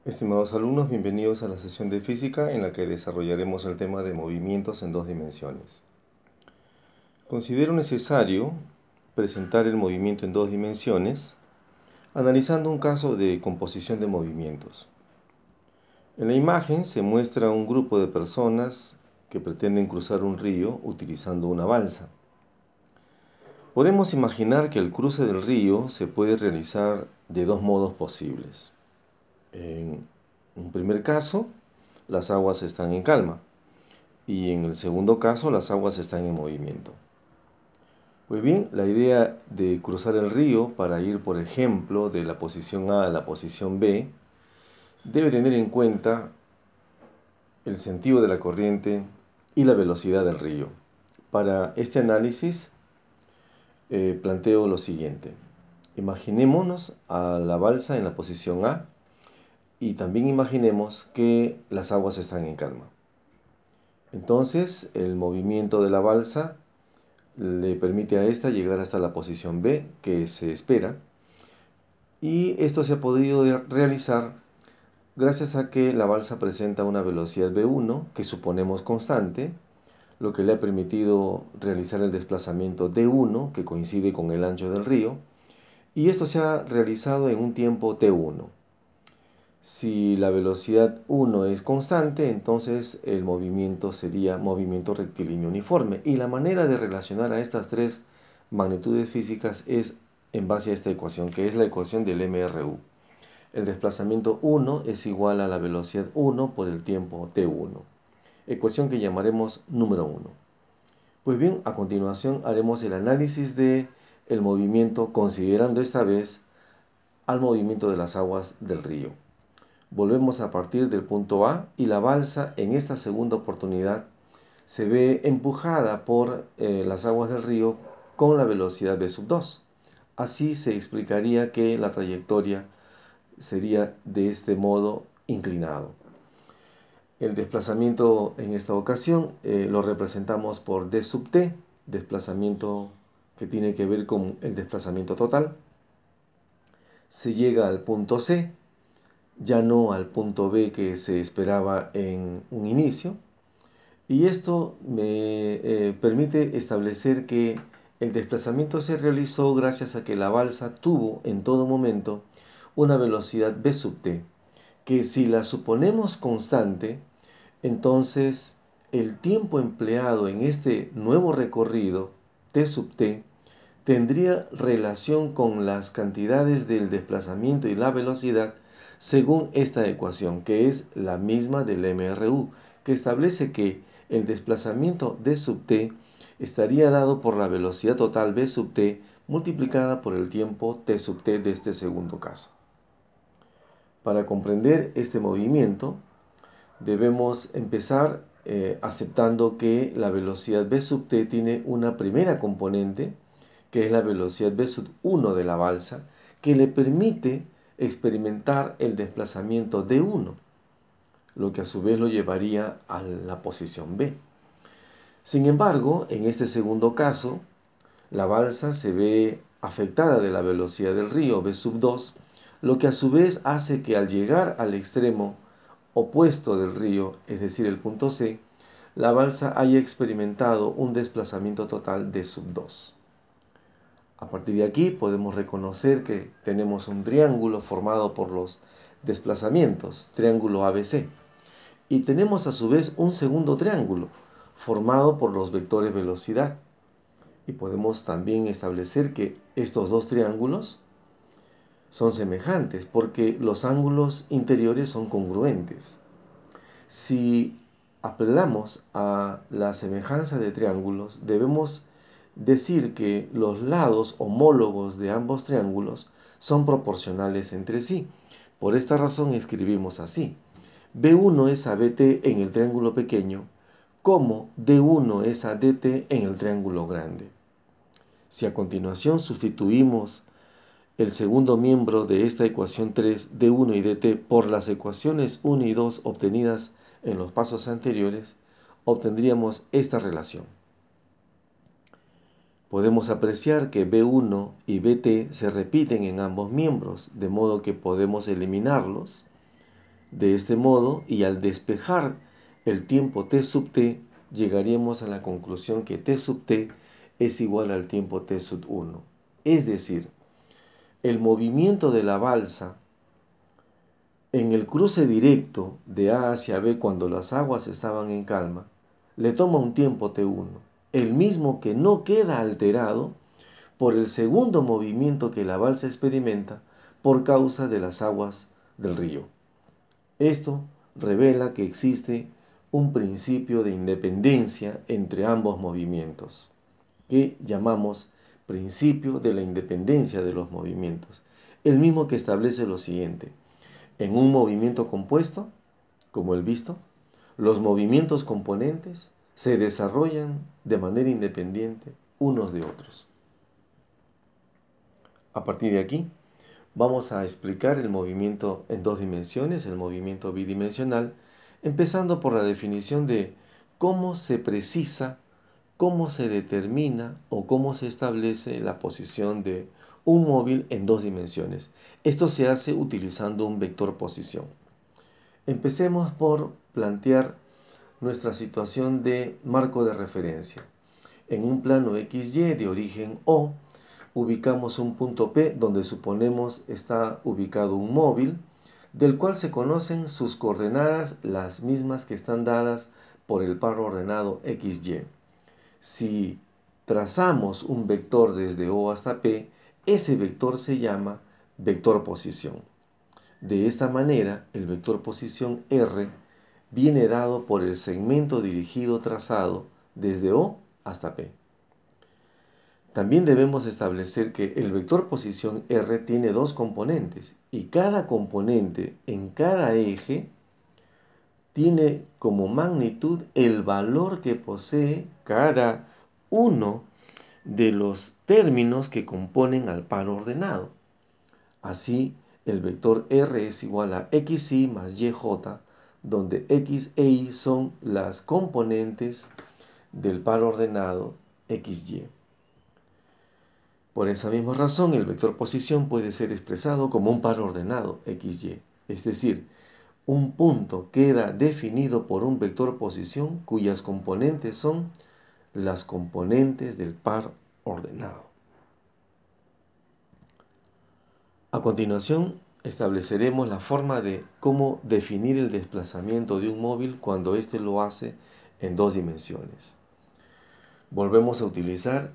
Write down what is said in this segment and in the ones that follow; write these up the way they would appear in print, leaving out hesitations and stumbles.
Estimados alumnos, bienvenidos a la sesión de física en la que desarrollaremos el tema de movimientos en dos dimensiones. Considero necesario presentar el movimiento en dos dimensiones analizando un caso de composición de movimientos. En la imagen se muestra un grupo de personas que pretenden cruzar un río utilizando una balsa. Podemos imaginar que el cruce del río se puede realizar de dos modos posibles. En un primer caso, las aguas están en calma y en el segundo caso las aguas están en movimiento. Pues bien, la idea de cruzar el río para ir, por ejemplo, de la posición A a la posición B debe tener en cuenta el sentido de la corriente y la velocidad del río. Para este análisis planteo lo siguiente. Imaginémonos a la balsa en la posición A y también imaginemos que las aguas están en calma. Entonces, el movimiento de la balsa le permite a esta llegar hasta la posición B que se espera, y esto se ha podido realizar gracias a que la balsa presenta una velocidad v1 que suponemos constante, lo que le ha permitido realizar el desplazamiento d1 que coincide con el ancho del río, y esto se ha realizado en un tiempo t1. Si la velocidad 1 es constante, entonces el movimiento sería movimiento rectilíneo uniforme. Y la manera de relacionar a estas tres magnitudes físicas es en base a esta ecuación, que es la ecuación del MRU. El desplazamiento 1 es igual a la velocidad 1 por el tiempo t1. Ecuación que llamaremos número 1. Pues bien, a continuación haremos el análisis del movimiento considerando esta vez al movimiento de las aguas del río. Volvemos a partir del punto A y la balsa en esta segunda oportunidad se ve empujada por las aguas del río con la velocidad v2. Así se explicaría que la trayectoria sería de este modo inclinado. El desplazamiento en esta ocasión lo representamos por d sub t, desplazamiento que tiene que ver con el desplazamiento total. Se llega al punto C, ya no al punto B que se esperaba en un inicio, y esto me permite establecer que el desplazamiento se realizó gracias a que la balsa tuvo en todo momento una velocidad v sub t, que si la suponemos constante, entonces el tiempo empleado en este nuevo recorrido t sub t tendría relación con las cantidades del desplazamiento y la velocidad según esta ecuación, que es la misma del MRU, que establece que el desplazamiento d sub t estaría dado por la velocidad total v sub t multiplicada por el tiempo t sub t de este segundo caso. Para comprender este movimiento, debemos empezar aceptando que la velocidad v sub t tiene una primera componente, que es la velocidad v sub 1 de la balsa, que le permite experimentar el desplazamiento d1, lo que a su vez lo llevaría a la posición B. Sin embargo, en este segundo caso, la balsa se ve afectada de la velocidad del río v sub 2, lo que a su vez hace que al llegar al extremo opuesto del río, es decir, el punto C, la balsa haya experimentado un desplazamiento total de sub 2. A partir de aquí podemos reconocer que tenemos un triángulo formado por los desplazamientos, triángulo ABC, y tenemos a su vez un segundo triángulo formado por los vectores velocidad. Y podemos también establecer que estos dos triángulos son semejantes porque los ángulos interiores son congruentes. Si apelamos a la semejanza de triángulos, debemos decir que los lados homólogos de ambos triángulos son proporcionales entre sí. Por esta razón escribimos así: B1 es a BT en el triángulo pequeño, como D1 es a DT en el triángulo grande. Si a continuación sustituimos el segundo miembro de esta ecuación 3, d1 y dt, por las ecuaciones 1 y 2 obtenidas en los pasos anteriores, obtendríamos esta relación. Podemos apreciar que b1 y bt se repiten en ambos miembros, de modo que podemos eliminarlos, De este modo, y al despejar el tiempo t sub t, llegaríamos a la conclusión que t sub t es igual al tiempo t sub 1. Es decir, el movimiento de la balsa en el cruce directo de A hacia B cuando las aguas estaban en calma, le toma un tiempo t1, el mismo que no queda alterado por el segundo movimiento que la balsa experimenta por causa de las aguas del río. Esto revela que existe un principio de independencia entre ambos movimientos, que llamamos principio de la independencia de los movimientos, el mismo que establece lo siguiente: en un movimiento compuesto, como el visto, los movimientos componentes se desarrollan de manera independiente unos de otros. A partir de aquí, vamos a explicar el movimiento en dos dimensiones, el movimiento bidimensional, empezando por la definición de cómo se precisa, cómo se determina o cómo se establece la posición de un móvil en dos dimensiones. Esto se hace utilizando un vector posición. Empecemos por plantear nuestra situación de marco de referencia. En un plano XY de origen O, ubicamos un punto P donde suponemos está ubicado un móvil, del cual se conocen sus coordenadas, las mismas que están dadas por el par ordenado XY. Si trazamos un vector desde O hasta P, ese vector se llama vector posición. De esta manera, el vector posición R viene dado por el segmento dirigido trazado desde O hasta P. También debemos establecer que el vector posición R tiene dos componentes y cada componente en cada eje tiene como magnitud el valor que posee cada uno de los términos que componen al par ordenado. Así, el vector R es igual a xy más yj, donde x e y son las componentes del par ordenado xy. Por esa misma razón, el vector posición puede ser expresado como un par ordenado xy, es decir, un punto queda definido por un vector posición cuyas componentes son las componentes del par ordenado. A continuación, estableceremos la forma de cómo definir el desplazamiento de un móvil cuando éste lo hace en dos dimensiones. Volvemos a utilizar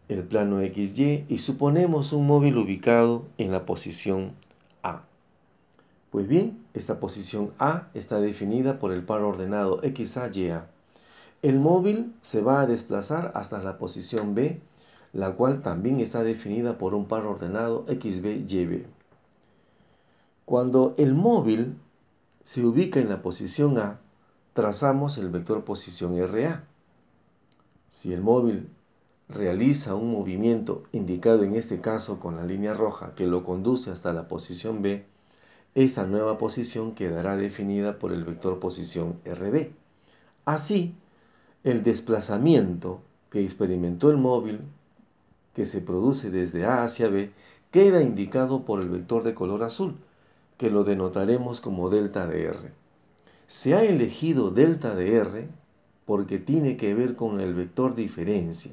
el plano XY y suponemos un móvil ubicado en la posición A. Pues bien, esta posición A está definida por el par ordenado XA-YA. El móvil se va a desplazar hasta la posición B, la cual también está definida por un par ordenado XB-YB. Cuando el móvil se ubica en la posición A, trazamos el vector posición RA. Si el móvil realiza un movimiento indicado en este caso con la línea roja que lo conduce hasta la posición B, esta nueva posición quedará definida por el vector posición RB. Así, el desplazamiento que experimentó el móvil que se produce desde A hacia B queda indicado por el vector de color azul, que lo denotaremos como delta de R. Se ha elegido delta de R porque tiene que ver con el vector diferencia.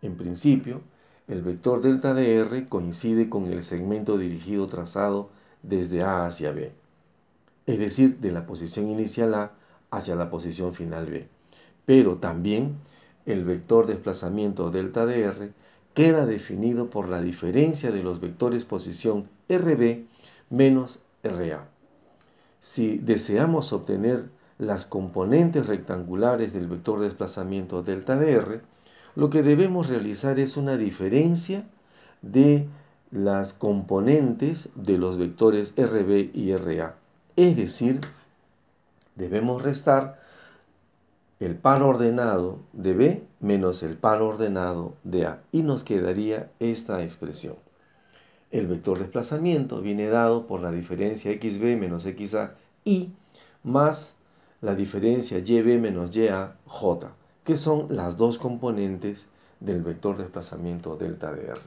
En principio, el vector delta de R coincide con el segmento dirigido trazado desde A hacia B, es decir, de la posición inicial A hacia la posición final B. Pero también el vector desplazamiento delta de R queda definido por la diferencia de los vectores posición RB menos RA. Si deseamos obtener las componentes rectangulares del vector desplazamiento delta de R, lo que debemos realizar es una diferencia de las componentes de los vectores RB y RA. Es decir, debemos restar el par ordenado de B menos el par ordenado de A y nos quedaría esta expresión. El vector desplazamiento viene dado por la diferencia xb menos xa y más la diferencia yb menos ya j, que son las dos componentes del vector desplazamiento delta de R.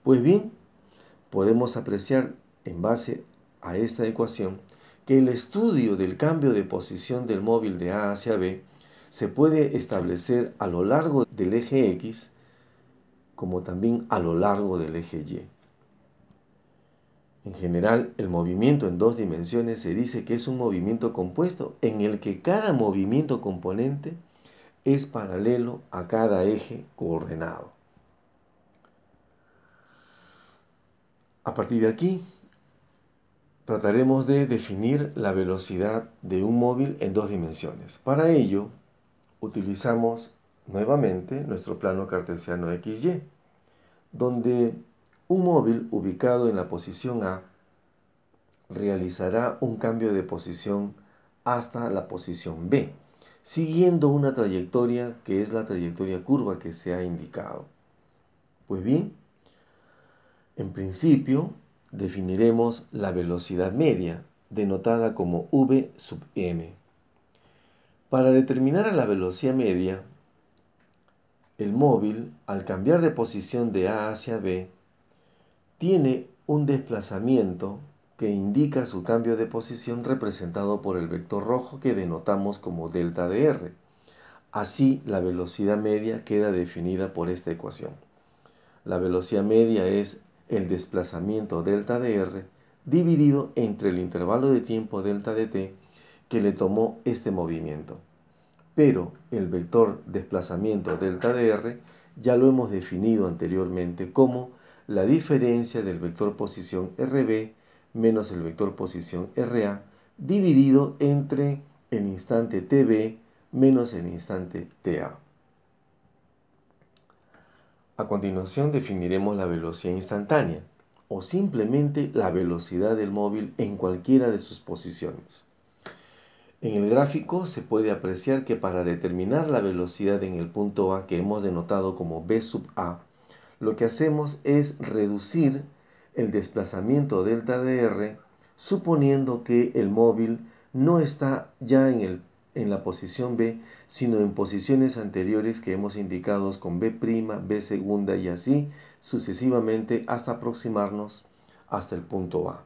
Pues bien, podemos apreciar en base a esta ecuación que el estudio del cambio de posición del móvil de A hacia B se puede establecer a lo largo del eje X como también a lo largo del eje Y. En general, el movimiento en dos dimensiones se dice que es un movimiento compuesto en el que cada movimiento componente es paralelo a cada eje coordenado. A partir de aquí, trataremos de definir la velocidad de un móvil en dos dimensiones. Para ello, utilizamos nuevamente nuestro plano cartesiano XY, donde un móvil ubicado en la posición A realizará un cambio de posición hasta la posición B, siguiendo una trayectoria que es la trayectoria curva que se ha indicado. Pues bien, en principio definiremos la velocidad media, denotada como v sub m. Para determinar la velocidad media, el móvil, al cambiar de posición de A hacia B, tiene un desplazamiento que indica su cambio de posición representado por el vector rojo que denotamos como delta de r. Así, la velocidad media queda definida por esta ecuación. La velocidad media es el desplazamiento delta de r dividido entre el intervalo de tiempo delta de t que le tomó este movimiento. Pero el vector desplazamiento delta de r ya lo hemos definido anteriormente como la diferencia del vector posición rb menos el vector posición ra dividido entre el instante tb menos el instante ta. A continuación definiremos la velocidad instantánea o simplemente la velocidad del móvil en cualquiera de sus posiciones. En el gráfico se puede apreciar que para determinar la velocidad en el punto A que hemos denotado como b sub A, lo que hacemos es reducir el desplazamiento delta de r suponiendo que el móvil no está ya en la posición B, sino en posiciones anteriores que hemos indicado con B', B segunda y así sucesivamente hasta aproximarnos hasta el punto A.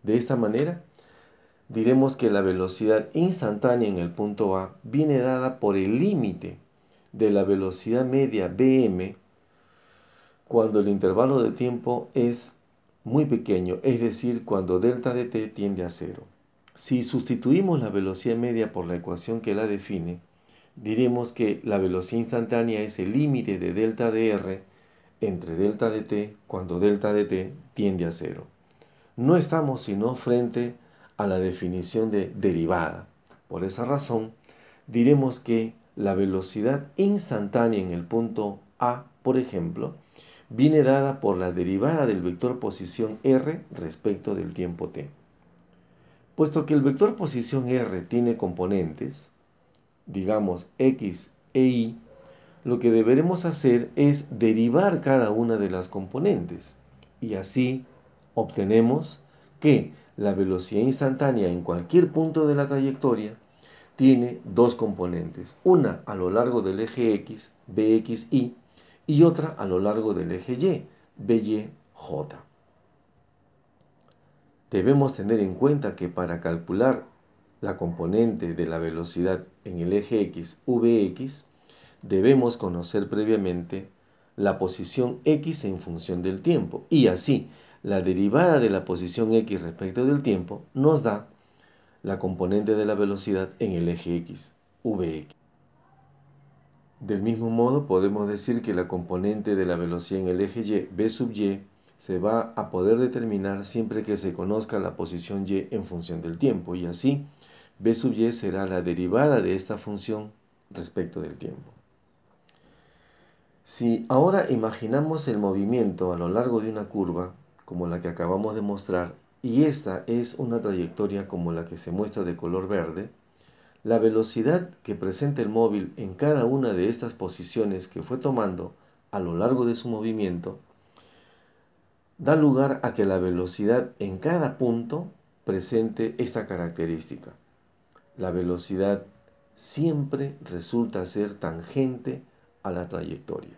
De esta manera, diremos que la velocidad instantánea en el punto A viene dada por el límite de la velocidad media Bm cuando el intervalo de tiempo es muy pequeño, es decir, cuando delta de t tiende a cero. Si sustituimos la velocidad media por la ecuación que la define, diremos que la velocidad instantánea es el límite de delta de r entre delta de t cuando delta de t tiende a cero. No estamos sino frente a la definición de derivada. Por esa razón, diremos que la velocidad instantánea en el punto A, por ejemplo, viene dada por la derivada del vector posición r respecto del tiempo t. Puesto que el vector posición r tiene componentes, digamos x e y, lo que deberemos hacer es derivar cada una de las componentes y así obtenemos que la velocidad instantánea en cualquier punto de la trayectoria tiene dos componentes, una a lo largo del eje x, bxy, y otra a lo largo del eje y, byj. Debemos tener en cuenta que para calcular la componente de la velocidad en el eje x, vx, debemos conocer previamente la posición x en función del tiempo y así la derivada de la posición x respecto del tiempo nos da la componente de la velocidad en el eje x, vx. Del mismo modo podemos decir que la componente de la velocidad en el eje y, v sub y, se va a poder determinar siempre que se conozca la posición y en función del tiempo y así v sub y será la derivada de esta función respecto del tiempo. Si ahora imaginamos el movimiento a lo largo de una curva, como la que acabamos de mostrar, y esta es una trayectoria como la que se muestra de color verde, la velocidad que presenta el móvil en cada una de estas posiciones que fue tomando a lo largo de su movimiento, da lugar a que la velocidad en cada punto presente esta característica. La velocidad siempre resulta ser tangente a la trayectoria.